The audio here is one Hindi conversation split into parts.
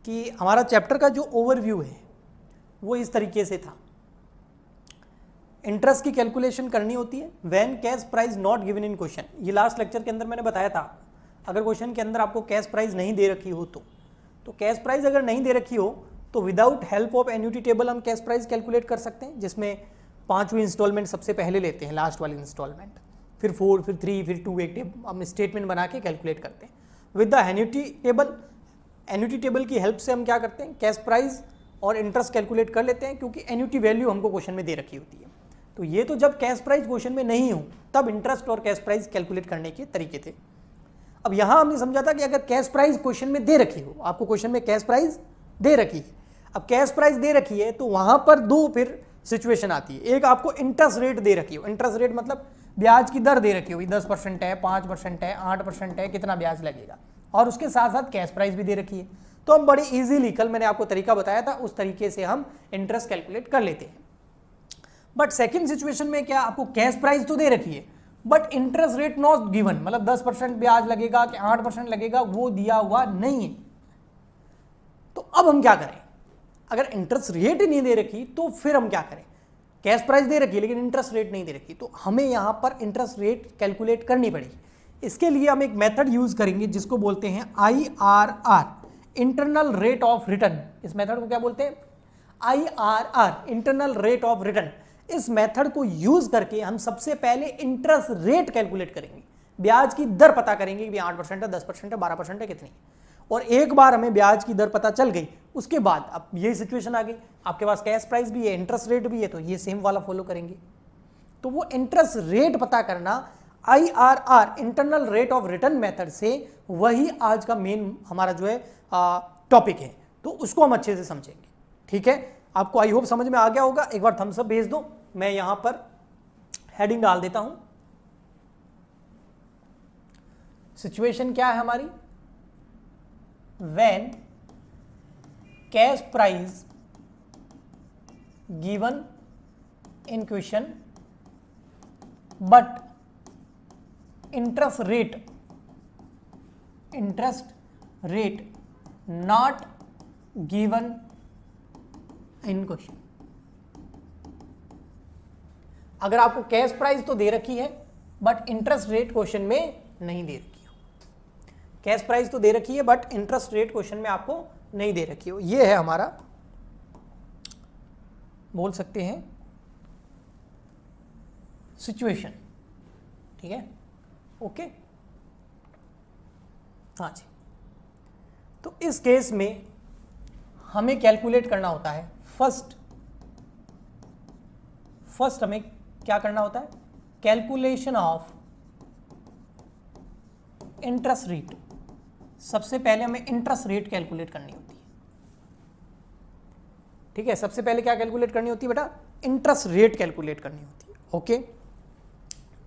कि हमारा चैप्टर का जो ओवरव्यू है वो इस तरीके से था। इंटरेस्ट की कैलकुलेशन करनी होती है when cash price not given in question. ये लास्ट लेक्चर के अंदर मैंने बताया था, अगर क्वेश्चन के अंदर आपको कैश प्राइस नहीं दे रखी हो तो कैश प्राइस अगर नहीं दे रखी हो तो without help of annuity table हम कैश प्राइस कैलकुलेट कर सकते हैं, जिसमें 5वीं इंस्टॉलमेंट सबसे पहले लेते हैं, लास्ट वाली इंस्टॉलमेंट, फिर 4, फिर 3, फिर 2, एक हम स्टेटमेंट बना के कैलकुलेट करते हैं with the annuity table. Annuity table की हेल्प से हम क्या करते हैं, कैश प्राइस और इंटरेस्ट कैलकुलेट कर लेते हैं, क्योंकि एन्युटी वैल्यू हमको क्वेश्चन में दे रखी होती है। तो ये तो जब कैश प्राइस क्वेश्चन में नहीं हो तब इंटरेस्ट और कैश प्राइस कैलकुलेट करने के तरीके थे। अब यहाँ हमने समझा था कि अगर कैश प्राइस क्वेश्चन में दे रखी हो, आपको क्वेश्चन में कैश प्राइस दे रखी है, अब कैश प्राइस दे रखी है तो वहाँ पर दो फिर सिचुएशन आती है। एक आपको इंटरेस्ट रेट दे रखी हो, इंटरेस्ट रेट मतलब ब्याज की दर दे रखी होगी, 10% है, 5% है, 8% है, कितना ब्याज लगेगा, और उसके साथ साथ कैश प्राइस भी दे रखी है। तो हम बड़ी इजीली, कल मैंने आपको तरीका बताया था, उस तरीके से हम इंटरेस्ट कैलकुलेट कर लेते हैं। बट सेकंड सिचुएशन में क्या, आपको कैश प्राइस तो दे रखी है but interest rate not given, मतलब 10% ब्याज लगेगा कि 8% लगेगा वो दिया हुआ नहीं है। तो अब हम क्या करें, अगर इंटरेस्ट रेट ही नहीं दे रखी तो फिर हम क्या करें, कैश प्राइस दे रखी है लेकिन इंटरेस्ट रेट नहीं दे रखी, तो हमें यहां पर इंटरेस्ट रेट कैलकुलेट करनी पड़ेगी। इसके लिए हम एक मेथड यूज करेंगे जिसको बोलते हैं IRR, internal rate of return. इस मेथड को क्या बोलते हैं, IRR, internal rate of return. इस मेथड को यूज करके हम सबसे पहले इंटरेस्ट रेट कैलकुलेट करेंगे, ब्याज की दर पता करेंगे कि 8% है, 10% है, 12% है, कितनी। और एक बार हमें ब्याज की दर पता चल गई, उसके बाद अब ये सिचुएशन आ गई, आपके पास कैश प्राइस भी है, इंटरेस्ट रेट भी है, तो ये सेम वाला फॉलो करेंगे। तो वो इंटरेस्ट रेट पता करना IRR, internal rate of return method से, वही आज का मेन हमारा जो है टॉपिक है, तो उसको हम अच्छे से समझेंगे। ठीक है, आपको आई होप समझ में आ गया होगा। एक बार थम्स अप भेज दो, मैं यहां पर हेडिंग डाल देता हूं। सिचुएशन क्या है हमारी, when cash price given in question but interest rate not given in question। अगर आपको कैश प्राइस तो दे रखी है बट इंटरेस्ट रेट क्वेश्चन में नहीं दे रखी, कैश प्राइस तो दे रखी है बट इंटरेस्ट रेट क्वेश्चन में आपको नहीं दे रखी हो, ये है हमारा, बोल सकते हैं सिचुएशन। ठीक है, ओके, हाँ जी। तो इस केस में हमें कैलकुलेट करना होता है, फर्स्ट हमें क्या करना होता है, कैलकुलेशन ऑफ इंटरेस्ट रेट। सबसे पहले हमें इंटरेस्ट रेट कैलकुलेट करनी होती है। ठीक है, सबसे पहले क्या कैलकुलेट करनी होती है बेटा, इंटरेस्ट रेट कैलकुलेट करनी होती है। ओके,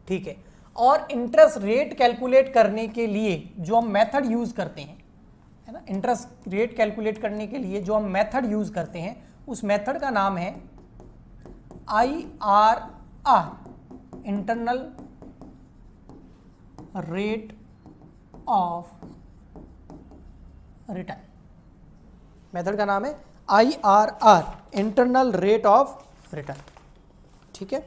ठीक है। और इंटरेस्ट रेट कैलकुलेट करने के लिए जो हम मेथड यूज करते हैं, है ना, इंटरेस्ट रेट कैलकुलेट करने के लिए जो हम मेथड यूज करते हैं, उस मेथड का नाम है IRR, internal rate of return. Method का नाम है IRR, internal rate of return. ठीक है,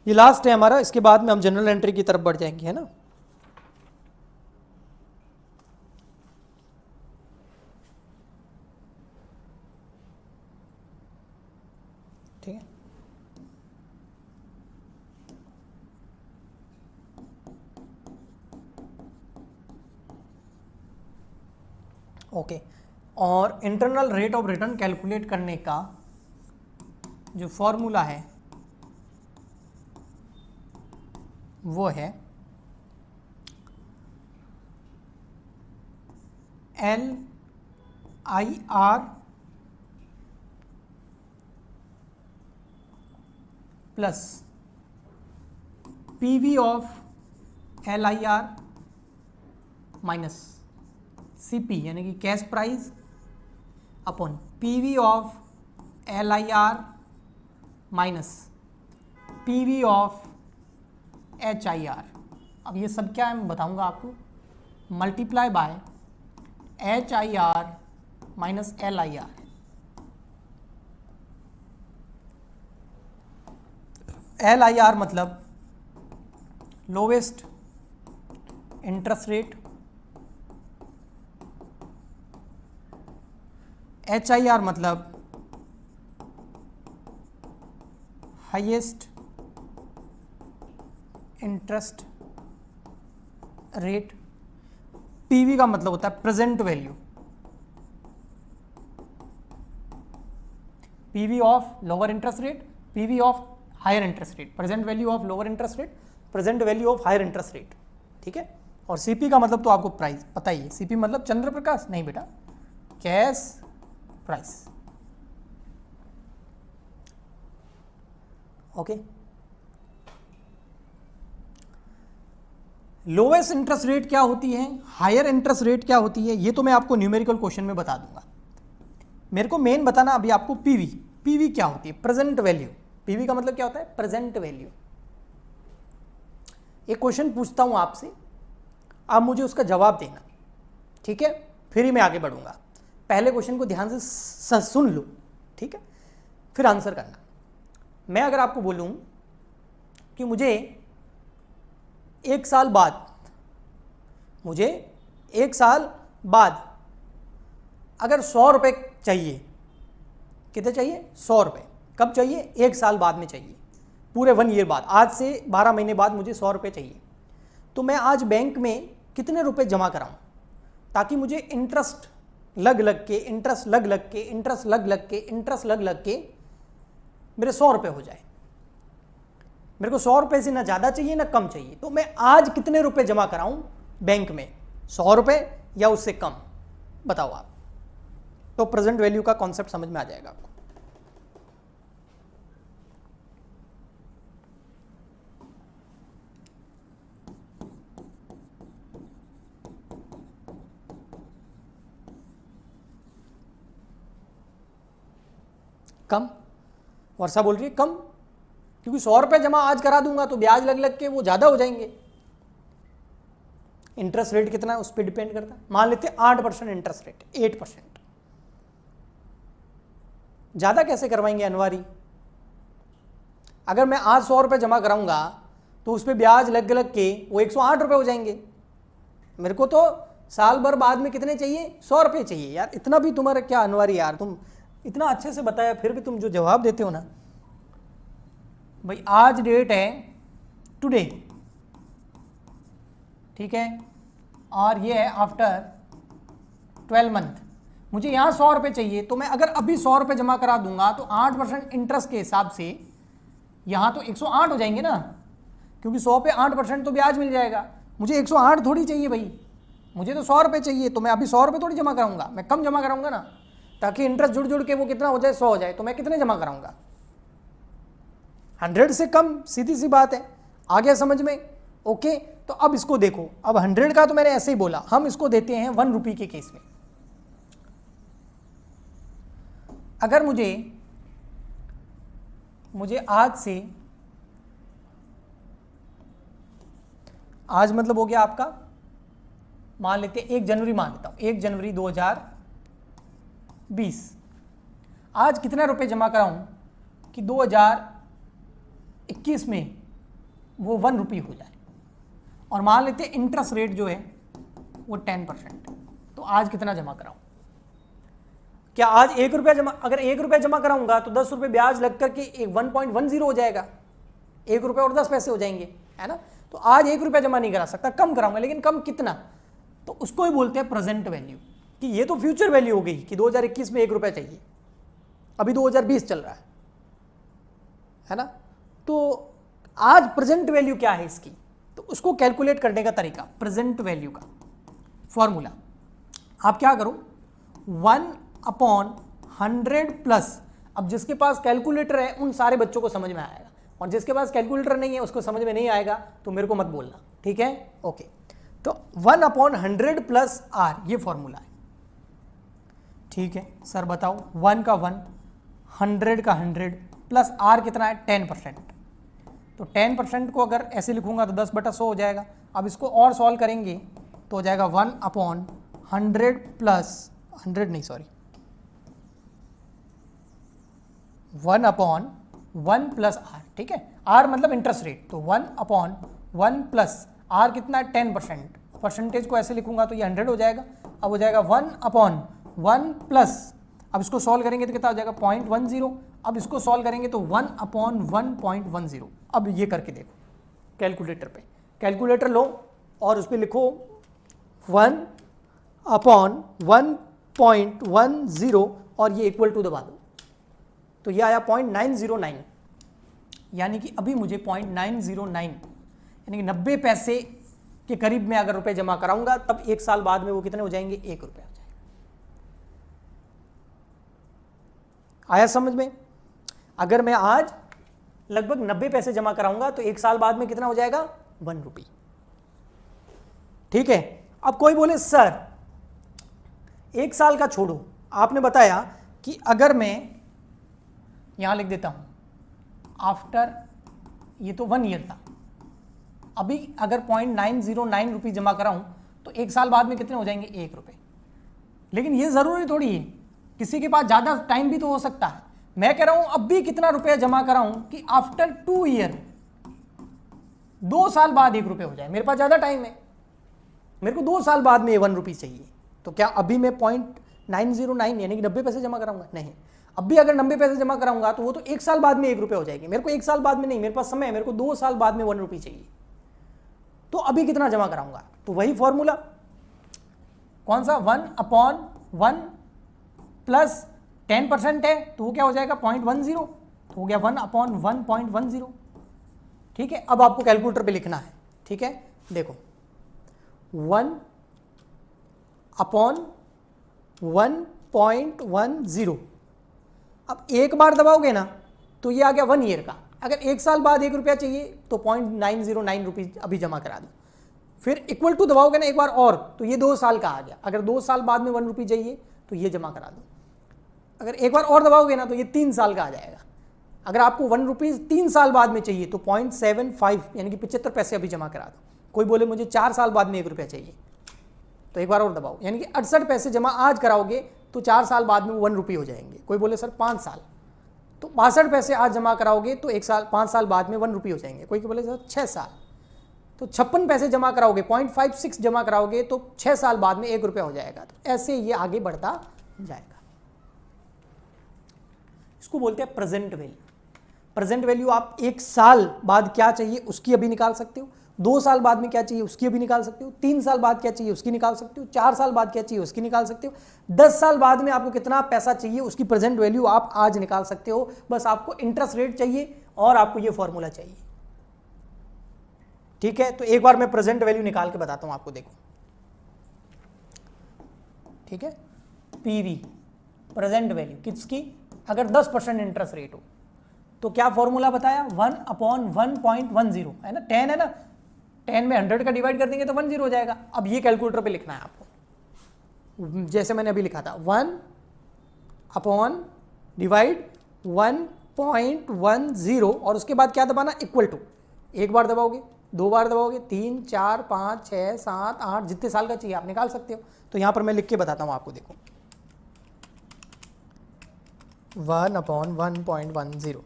ये लास्ट है हमारा, इसके बाद में हम जनरल एंट्री की तरफ बढ़ जाएंगे, है ना। ठीक है, ओके। और internal rate of return calculate करने का जो फॉर्मूला है वो है LIR plus PV of LIR minus CP, यानी कि cash price upon PV of LIR minus PV of HIR अब ये सब क्या है मैं बताऊंगा आपको, multiply by HIR minus LIR। LIR मतलब लोवेस्ट इंटरेस्ट रेट, HIR मतलब हाईएस्ट इंटरेस्ट रेट, PV का मतलब होता है present value, PV of lower interest rate, PV of higher interest rate, present value of lower interest rate, present value of higher interest rate, ठीक है। और CP का मतलब तो आपको प्राइस पता ही है, CP मतलब चंद्र प्रकाश नहीं बेटा, cash price, okay. Lowest interest rate क्या होती है, हायर इंटरेस्ट रेट क्या होती है, ये तो मैं आपको न्यूमेरिकल क्वेश्चन में बता दूंगा। मेरे को मेन बताना अभी आपको PV क्या होती है, प्रेजेंट वैल्यू। PV का मतलब क्या होता है, प्रेजेंट वैल्यू। एक क्वेश्चन पूछता हूं आपसे, आप मुझे उसका जवाब देना, ठीक है, फिर ही मैं आगे बढ़ूंगा। पहले क्वेश्चन को ध्यान से सुन लो, ठीक है, फिर आंसर करना। मैं अगर आपको बोलूं कि मुझे 1 साल बाद अगर 100 रुपये चाहिए, कितने चाहिए, 100 रुपये, कब चाहिए, 1 साल बाद में चाहिए, पूरे 1 ईयर बाद, आज से 12 महीने बाद मुझे 100 रुपये चाहिए, तो मैं आज बैंक में कितने रुपए जमा कराऊं ताकि मुझे इंटरेस्ट लग के मेरे 100 रुपये हो जाए। मेरे को 100 रुपये से ना ज़्यादा चाहिए ना कम चाहिए, तो मैं आज कितने रुपए जमा कराऊं बैंक में, 100 रुपये या उससे कम, बताओ आप। तो प्रेजेंट वैल्यू का कॉन्सेप्ट समझ में आ जाएगा आपको। कम, वर्षा बोल रही है कम, क्योंकि 100 रुपये जमा आज करा दूंगा तो ब्याज लग के वो ज़्यादा हो जाएंगे। इंटरेस्ट रेट कितना है उस पर डिपेंड करता है। मान लेते हैं 8% इंटरेस्ट रेट, 8%, ज़्यादा कैसे करवाएंगे अनवारी। अगर मैं आज 100 रुपये जमा कराऊंगा तो उस पर ब्याज लग के वो 108 रुपये हो जाएंगे। मेरे को तो साल भर बाद में कितने चाहिए, 100 रुपये चाहिए। यार इतना भी तुम्हारा क्या अनवारी यार, तुम इतना अच्छे से बताया फिर भी तुम जो जवाब देते हो ना भाई, आज डेट है टुडे, ठीक है, और ये है आफ्टर 12 मंथ, मुझे यहाँ 100 रुपये चाहिए, तो मैं अगर अभी 100 रुपये जमा करा दूंगा तो 8% इंटरेस्ट के हिसाब से यहाँ तो 108 हो जाएंगे ना, क्योंकि 100 पे 8% तो ब्याज मिल जाएगा। मुझे 108 थोड़ी चाहिए भाई, मुझे तो 100 रुपये चाहिए, तो मैं अभी 100 रुपये थोड़ी जमा कराऊंगा, मैं कम जमा कराऊंगा ना, ताकि इंटरेस्ट जुड़ के वो कितना हो जाए, 100 हो जाए। तो मैं कितने जमा कराऊंगा, 100 से कम, सीधी सी बात है। आ गया समझ में, ओके। तो अब इसको देखो, अब 100 का तो मैंने ऐसे ही बोला, हम इसको देते हैं 1 रुपये के केस में। अगर मुझे आज मतलब हो गया आपका, मान लेते हैं 1 जनवरी, मान लेता हूं 1 जनवरी 2020, आज कितना रुपए जमा कराऊं कि 2021 में वो 1 रुपये हो जाए, और मान लेते हैं इंटरेस्ट रेट जो है वो 10%, तो आज कितना जमा कराऊं। क्या आज 1 रुपया जमा, अगर 1 रुपया जमा कराऊंगा तो 10 रुपये ब्याज लग करके 1.10 हो जाएगा, 1 रुपये और 10 पैसे हो जाएंगे, है ना। तो आज 1 रुपया जमा नहीं करा सकता, कम कराऊंगा, लेकिन कम कितना, तो उसको ही बोलते हैं प्रेजेंट वैल्यू, कि ये तो फ्यूचर वैल्यू हो गई कि 2021 में 1 रुपया चाहिए, अभी 2020 चल रहा है ना। तो आज प्रेजेंट वैल्यू क्या है इसकी, तो उसको कैलकुलेट करने का तरीका, प्रेजेंट वैल्यू का फॉर्मूला, आप क्या करो, 1/100 प्लस, अब जिसके पास कैलकुलेटर है उन सारे बच्चों को समझ में आएगा, और जिसके पास कैलकुलेटर नहीं है उसको समझ में नहीं आएगा, तो मेरे को मत बोलना, ठीक है, ओके। तो 1/100 प्लस आर, ये फॉर्मूला है, ठीक है। सर बताओ, 1 का 1, 100 का 100 प्लस आर कितना है, 10%। तो 10% को अगर ऐसे लिखूंगा तो 10/100 हो जाएगा। अब इसको और सॉल्व करेंगे तो हो जाएगा 1/100 प्लस 100 नहीं सॉरी 1/1 प्लस आर, ठीक है, आर मतलब इंटरेस्ट रेट, तो 1/1 प्लस आर कितना है 10%, परसेंटेज को ऐसे लिखूंगा तो ये 100 हो जाएगा। अब हो जाएगा 1/1 प्लस, अब इसको सॉल्व करेंगे तो कितना हो जाएगा 0.10, अब इसको सॉल्व करेंगे तो 1/1.10। अब ये करके देखो कैलकुलेटर पे, कैलकुलेटर लो और उस पर लिखो 1/1.10 और ये इक्वल टू दबा दो, तो ये आया 0.909, यानी कि अभी मुझे 0.909 यानी कि 90 पैसे के करीब में अगर रुपए जमा कराऊंगा तब 1 साल बाद में वो कितने हो जाएंगे, 1 रुपया हो जाएगा। आया समझ में? अगर मैं आज लगभग 90 पैसे जमा कराऊंगा तो 1 साल बाद में कितना हो जाएगा, 1 रुपये, ठीक है। अब कोई बोले सर 1 साल का छोड़ो, आपने बताया कि अगर मैं यहां लिख देता हूं आफ्टर, ये तो 1 ईयर था, अभी अगर 0.909 रुपये जमा कराऊं तो 1 साल बाद में कितने हो जाएंगे, 1 रुपये। लेकिन ये जरूरी थोड़ी है, किसी के पास ज्यादा टाइम भी तो हो सकता है। मैं कह रहा हूं अब भी कितना रुपया जमा कराऊं कि आफ्टर 2 ईयर, 2 साल बाद 1 रुपये हो जाए। मेरे पास ज्यादा टाइम है, मेरे को 2 साल बाद में 1 रुपये चाहिए, तो क्या अभी मैं 0.909 यानी कि 90 पैसे जमा कराऊंगा? नहीं, अब भी अगर 90 पैसे जमा कराऊंगा तो वो तो 1 साल बाद में 1 रुपये हो जाएगी। मेरे को 1 साल बाद में नहीं, मेरे पास समय है, मेरे को 2 साल बाद में 1 रुपये चाहिए, तो अभी कितना जमा कराऊंगा? तो वही फॉर्मूला, कौन सा, 1/1 प्लस 10% है तो वो क्या हो जाएगा 0.10, तो हो गया 1/1.10, ठीक है। अब आपको कैलकुलेटर पे लिखना है, ठीक है। देखो 1/1.10, अब एक बार दबाओगे ना तो ये आ गया 1 ईयर का। अगर 1 साल बाद 1 रुपया चाहिए तो 0.909 रुपीज अभी जमा करा दो, फिर इक्वल टू दबाओगे ना एक बार और तो ये 2 साल का आ गया। अगर 2 साल बाद में 1 रुपये चाहिए तो ये जमा करा दो, अगर एक बार और दबाओगे ना तो ये 3 साल का आ जाएगा। अगर आपको 1 रुपये 3 साल बाद में चाहिए तो 0.75 यानी कि 75 पैसे अभी जमा करा दो। कोई बोले मुझे 4 साल बाद में 1 रुपया चाहिए तो एक बार और दबाओ, यानी कि 68 पैसे जमा आज कराओगे तो 4 साल बाद में 1 रुपये हो जाएंगे। कोई बोले सर 5 साल, तो 62 पैसे आज जमा कराओगे तो 5 साल बाद में 1 रुपये हो जाएंगे। कोई बोले सर 6 साल, तो 56 पैसे जमा कराओगे, 0.56 जमा कराओगे तो 6 साल बाद में 1 रुपया हो जाएगा। तो ऐसे ये आगे बढ़ता जाएगा। इसको बोलते हैं प्रेजेंट वैल्यू। प्रेजेंट वैल्यू आप 1 साल बाद क्या चाहिए उसकी अभी निकाल सकते हो, 2 साल बाद में क्या चाहिए उसकी अभी निकाल सकते हो, 3 साल बाद क्या चाहिए उसकी निकाल सकते हो, 4 साल बाद क्या चाहिए उसकी निकाल सकते हो, 10 साल बाद में आपको कितना पैसा चाहिए उसकी प्रेजेंट वैल्यू आप आज निकाल सकते हो। बस आपको इंटरेस्ट रेट चाहिए और आपको ये फॉर्मूला चाहिए, ठीक है। तो एक बार मैं प्रेजेंट वैल्यू निकाल के बताता हूं आपको, देखो, ठीक है। पीवी प्रेजेंट वैल्यू किसकी, अगर 10% इंटरेस्ट रेट हो तो क्या फॉर्मूला बताया, 1/1.10 है ना, 10 है ना, 10 में 100 का डिवाइड कर देंगे तो 10 हो जाएगा। अब ये कैलकुलेटर पे लिखना है आपको, जैसे मैंने अभी लिखा था 1/1.10 और उसके बाद क्या दबाना, इक्वल टू। एक बार दबाओगे, 2 बार दबाओगे, 3, 4, 5, 6, 7, 8 जितने साल का चाहिए आप निकाल सकते हो। तो यहां पर मैं लिख के बताता हूं आपको, देखो 1/1.10,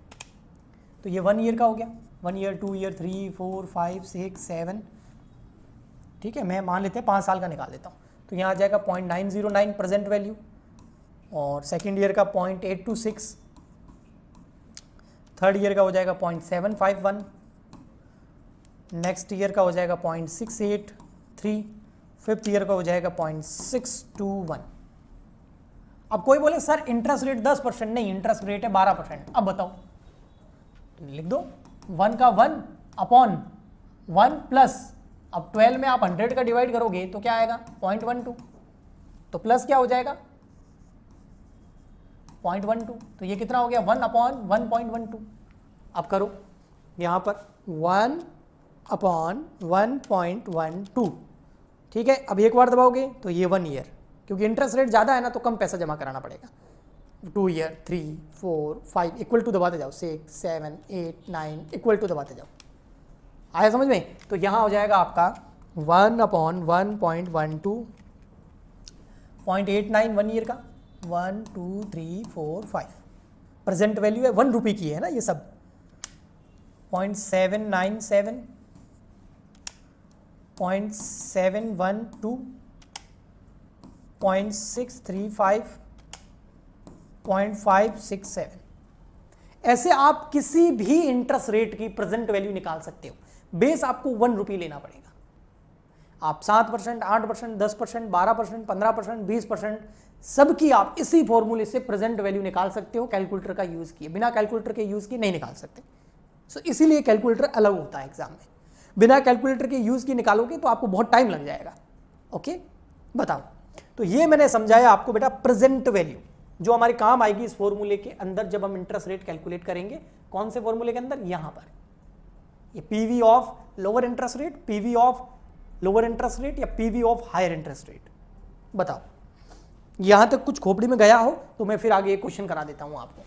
तो ये 1 ईयर का हो गया, 1 ईयर, 2 ईयर, 3, 4, 5, 6, 7, ठीक है। मैं मान लेते हैं 5 साल का निकाल देता हूँ, तो यहाँ आ जाएगा 0.909 प्रेजेंट वैल्यू, और सेकेंड ईयर का 0.826, थर्ड ईयर का हो जाएगा 0.751, नेक्स्ट ईयर का हो जाएगा 0.683, फिफ्थ ईयर का हो जाएगा 0.621। अब कोई बोले सर इंटरेस्ट रेट 10%, नहीं, इंटरेस्ट रेट है 12%। अब बताओ, तो लिख दो 1 का 1/1 प्लस, अब 12 में आप 100 का डिवाइड करोगे तो क्या आएगा 0.12, तो प्लस क्या हो जाएगा 0.12, तो ये कितना हो गया 1/1.12। अब करो यहाँ पर 1/1.12, ठीक है। अब एक बार दबाओगे तो ये 1 ईयर, क्योंकि इंटरेस्ट रेट ज़्यादा है ना तो कम पैसा जमा कराना पड़ेगा। 2 ईयर, 3, 4, 5 इक्वल टू दबाते जाओ, 6, 7, 8, 9 इक्वल टू दबाते जाओ। आया समझ में? तो यहाँ हो जाएगा आपका 1/1.12 0.89 1 ईयर का 1 2 3 4 5 प्रेजेंट वैल्यू है 1 रुपये की है ना ये सब 0.797 0.712 0.635 0.567 ऐसे आप किसी भी इंटरेस्ट रेट की प्रेजेंट वैल्यू निकाल सकते हो। बेस आपको 1 रुपये लेना पड़ेगा। आप 7%, 8%, 10%, 12%, 15%, 20% सबकी आप इसी फॉर्मूले से प्रेजेंट वैल्यू निकाल सकते हो कैलकुलेटर का यूज किए। बिना कैलकुलेटर के यूज किए नहीं निकाल सकते। सो इसीलिए कैलकुलेटर अलग होता है एग्जाम में। बिना कैलकुलेटर के यूज की निकालोगे तो आपको बहुत टाइम लग जाएगा। ओके, बताओ। तो ये मैंने समझाया आपको बेटा प्रेजेंट वैल्यू जो हमारे काम आएगी इस फॉर्मूले के अंदर जब हम इंटरेस्ट रेट कैलकुलेट करेंगे। कौन से फॉर्मूले के अंदर? यहां पर ये PV of lower interest rate, PV of lower interest rate या PV of higher interest rate. बताओ, यहां तक कुछ खोपड़ी में गया हो तो मैं फिर आगे एक क्वेश्चन करा देता हूं आपको।